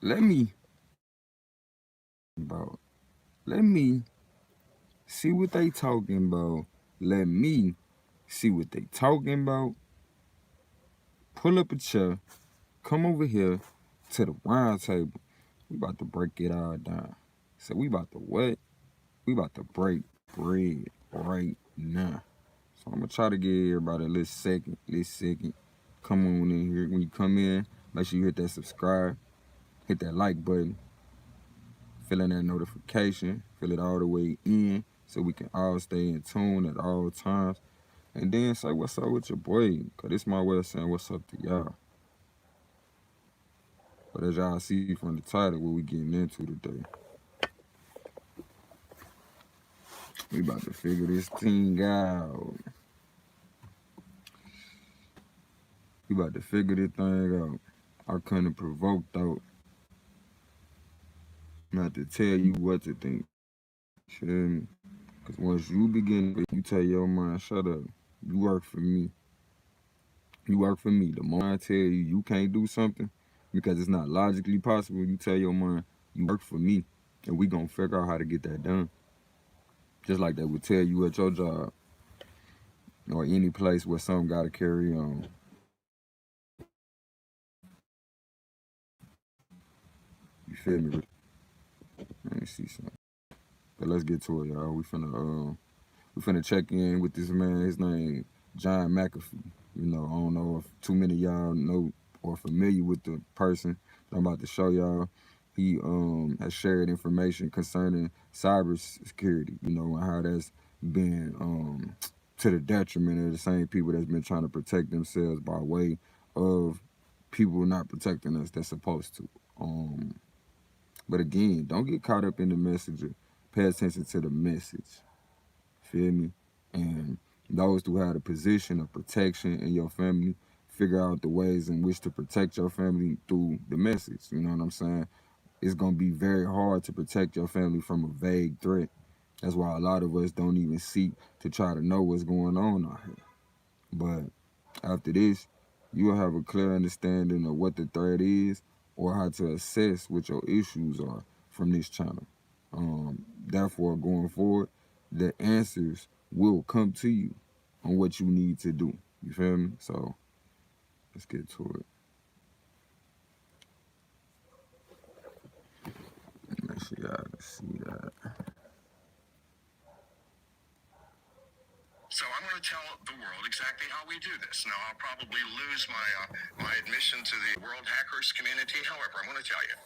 let me about. Let me see what they talking about. Let me see what they talking about. Pull up a chair. Come over here to the round table. We about to break it all down. So we about to what? We about to break bread right now. So I'm gonna try to get everybody a little second. Come on in here. When you come in, make sure you hit that subscribe, hit that like button, fill in that notification, fill it all the way in so we can all stay in tune at all times. And then say what's up with your boy, cause this my way of saying what's up to y'all. But as y'all see from the title, what we getting into today, we about to figure this thing out. We about to figure this thing out. I couldn't provoke out not to tell you what to think. Feel me? Cause once you begin, you tell your mind, shut up. You work for me. You work for me. The moment I tell you you can't do something because it's not logically possible, you tell your mind, you work for me. And we gonna figure out how to get that done. Just like they would tell you at your job or any place where something gotta carry on. You feel me? Let me see something. But let's get to it, y'all. We finna check in with this man. His name John McAfee. You know, I don't know if too many of y'all know or familiar with the person that I'm about to show y'all. He has shared information concerning cybersecurity, you know, and how that's been to the detriment of the same people that's been trying to protect themselves by way of people not protecting us that's supposed to. But again, don't get caught up in the messenger. Pay attention to the message. Feel me? And those who have a position of protection in your family, figure out the ways in which to protect your family through the message. You know what I'm saying? It's going to be very hard to protect your family from a vague threat. That's why a lot of us don't even seek to try to know what's going on out here. But after this, you'll have a clear understanding of what the threat is or how to assess what your issues are from this channel. Therefore, going forward, the answers will come to you on what you need to do. You feel me? So let's get to it. Make sure y'all can see that. So I'm going to tell the world exactly how we do this. Now, I'll probably lose my admission to the world hackers community. However, I'm going to tell you.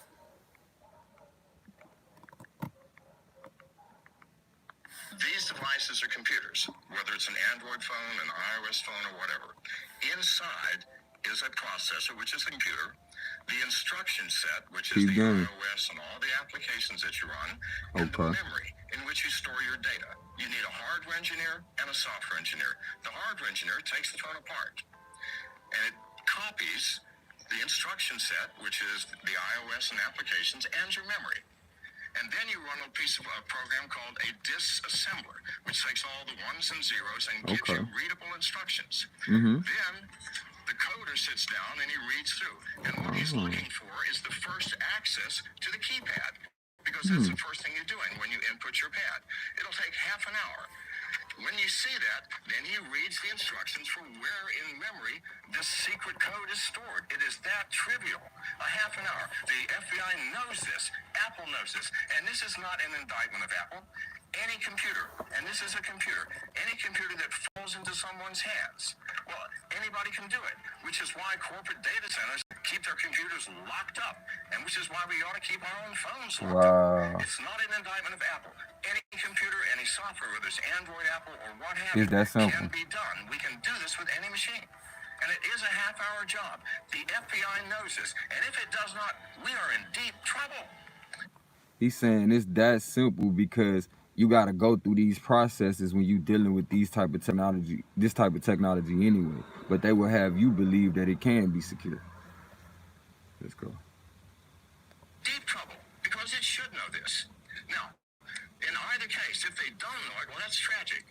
These devices are computers, whether it's an Android phone, an iOS phone, or whatever. Inside is a processor, which is a computer, the instruction set, which is the iOS and all the applications that you run, and the memory in which you store your data. You need a hardware engineer and a software engineer. The hardware engineer takes the phone apart, and it copies the instruction set, which is the iOS and applications, and your memory. And then you run a piece of a program called a disassembler, which takes all the ones and zeros and gives you readable instructions. Then the coder sits down and he reads through. And what he's looking for is the first access to the keypad, because that's the first thing you're doing when you input your pad. It'll take half an hour. When you see that, then he reads the instructions for where in memory the secret code is stored. It is that trivial. A half an hour. The FBI knows this. Apple knows this. And this is not an indictment of Apple. Any computer, and this is a computer, any computer that falls into someone's hands, well, anybody can do it, which is why corporate data centers keep their computers locked up, and which is why we ought to keep our own phones locked up. It's not an indictment of Apple. Any computer, any software, whether it's Android, Apple, or what have you, can be done. We can do this with any machine. And it is a half-hour job. The FBI knows this. And if it does not, we are in deep trouble. He's saying it's that simple because you got to go through these processes when you dealing with this type of technology anyway. But they will have you believe that it can be secure. Let's go. Deep trouble, because it should know this. Now, in either case, if they don't know it, well, that's tragic.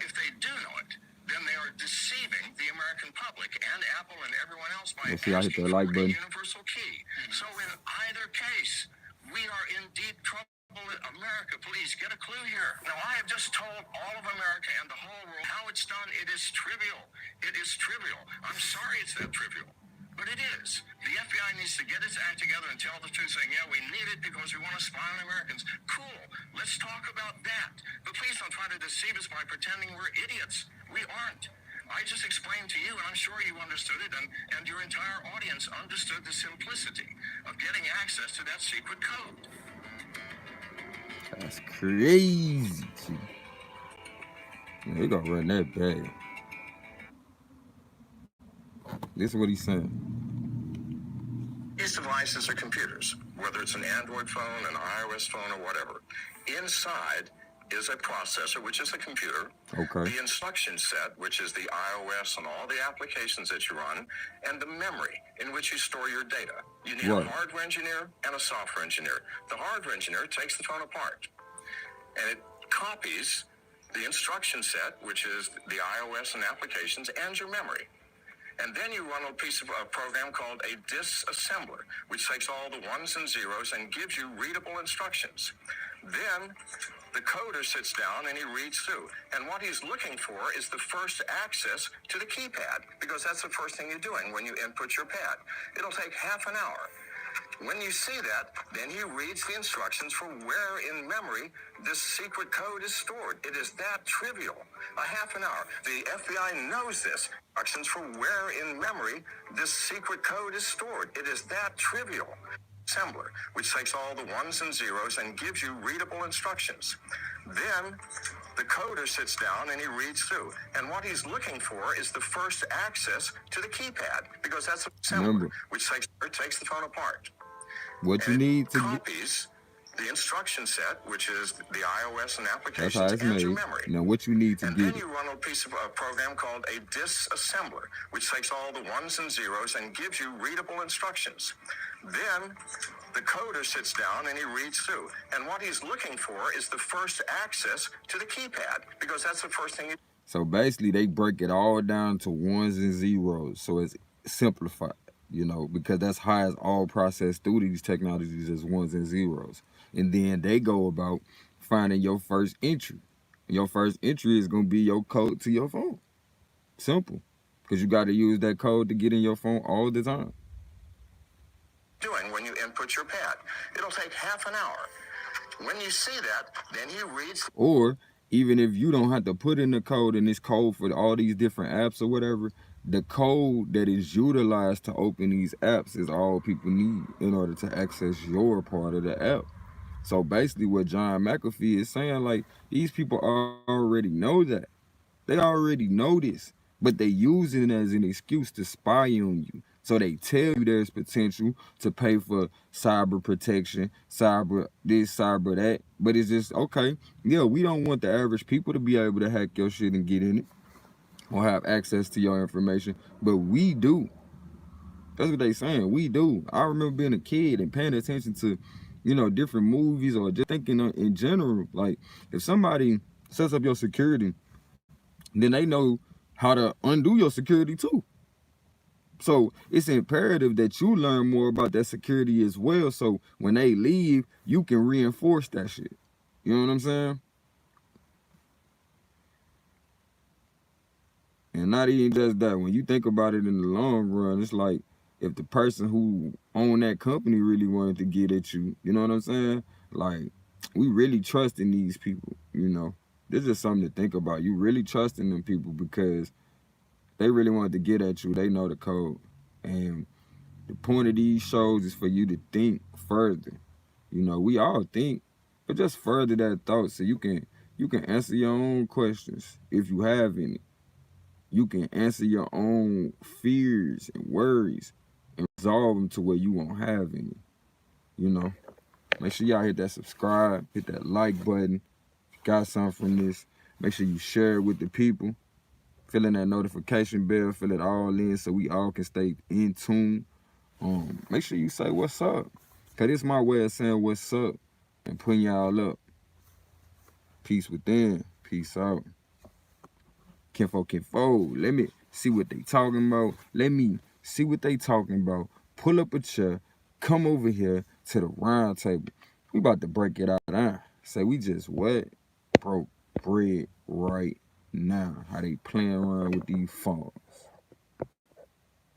If they do know it, then they are deceiving the American public and Apple and everyone else by Let's see, I hit asking that for like a button. universal key. So in either case, we are in deep trouble. America, please get a clue here. Now, I have just told all of America and the whole world how it's done. It is trivial. It is trivial. I'm sorry it's that trivial. But it is. The FBI needs to get its act together and tell the truth, saying, yeah, we need it because we want to spy on Americans. Cool. Let's talk about that. But please don't try to deceive us by pretending we're idiots. We aren't. I just explained to you, and I'm sure you understood it, and your entire audience understood the simplicity of getting access to that secret code. That's crazy. Yeah, they gonna run that back. This is what he's saying. These devices are computers, whether it's an Android phone, an iOS phone, or whatever. Inside is a processor, which is a computer. Okay. The instruction set, which is the iOS and all the applications that you run, and the memory in which you store your data. You need a hardware engineer and a software engineer. The hardware engineer takes the phone apart, and it copies the instruction set, which is the iOS and applications, and your memory. And then you run a piece of a program called a disassembler, which takes all the ones and zeros and gives you readable instructions. Then the coder sits down and he reads through. And what he's looking for is the first access to the keypad, because that's the first thing you're doing when you input your pad. It'll take half an hour. When you see that, then he reads the instructions for where in memory this secret code is stored. It is that trivial. A half an hour. The FBI knows this. Instructions for where in memory this secret code is stored. It is that trivial. Assembler, which takes all the ones and zeros and gives you readable instructions. Then the coder sits down and he reads through. And what he's looking for is the first access to the keypad, because that's an assembler, which takes the phone apart. What you need to copies the instruction set, which is the iOS and applications, that's how it's and made. your memory. Now what you need to and get. then you run a piece of a program called a disassembler, which takes all the ones and zeros and gives you readable instructions. Then the coder sits down and he reads through. And what he's looking for is the first access to the keypad, because that's the first thing. So basically, they break it all down to ones and zeros, so it's simplified. You know, because that's how it's all processed through these technologies as ones and zeros. And then they go about finding your first entry. Your first entry is going to be your code to your phone. Simple. Because you got to use that code to get in your phone all the time. Doing when you input your pad. It'll take half an hour. When you see that, then he reads. Or even if you don't have to put in the code and this code for all these different apps or whatever, the code that is utilized to open these apps is all people need in order to access your part of the app. So basically what John McAfee is saying, like, these people already know that. They already know this, but they use it as an excuse to spy on you. So they tell you there's potential to pay for cyber protection, cyber this, cyber that. But it's just, okay, yeah, we don't want the average people to be able to hack your shit and get in it or have access to your information, but we do. That's what they saying. We do. I remember being a kid and paying attention to, you know, different movies or just thinking in general. Like, if somebody sets up your security, then they know how to undo your security too. So it's imperative that you learn more about that security as well. So when they leave, you can reinforce that shit. You know what I'm saying? And not even just that. When you think about it in the long run, it's like if the person who owned that company really wanted to get at you, you know what I'm saying? Like, we really trust in these people, you know? This is something to think about. You really trust in them people because they really wanted to get at you. They know the code. And the point of these shows is for you to think further. You know, we all think, but just further that thought so you can answer your own questions if you have any. You can answer your own fears and worries and resolve them to where you won't have any. You know, make sure y'all hit that subscribe, hit that like button. If you got something from this, make sure you share it with the people. Fill in that notification bell, fill it all in so we all can stay in tune. Make sure you say what's up, cause it's my way of saying what's up and putting y'all up. Peace within, peace out. Kinfo, let me see what they talking about. Let me see what they talking about. Pull up a chair, come over here to the round table. We about to break it out. Say we just what? Broke bread right now. How they playing around with these phones.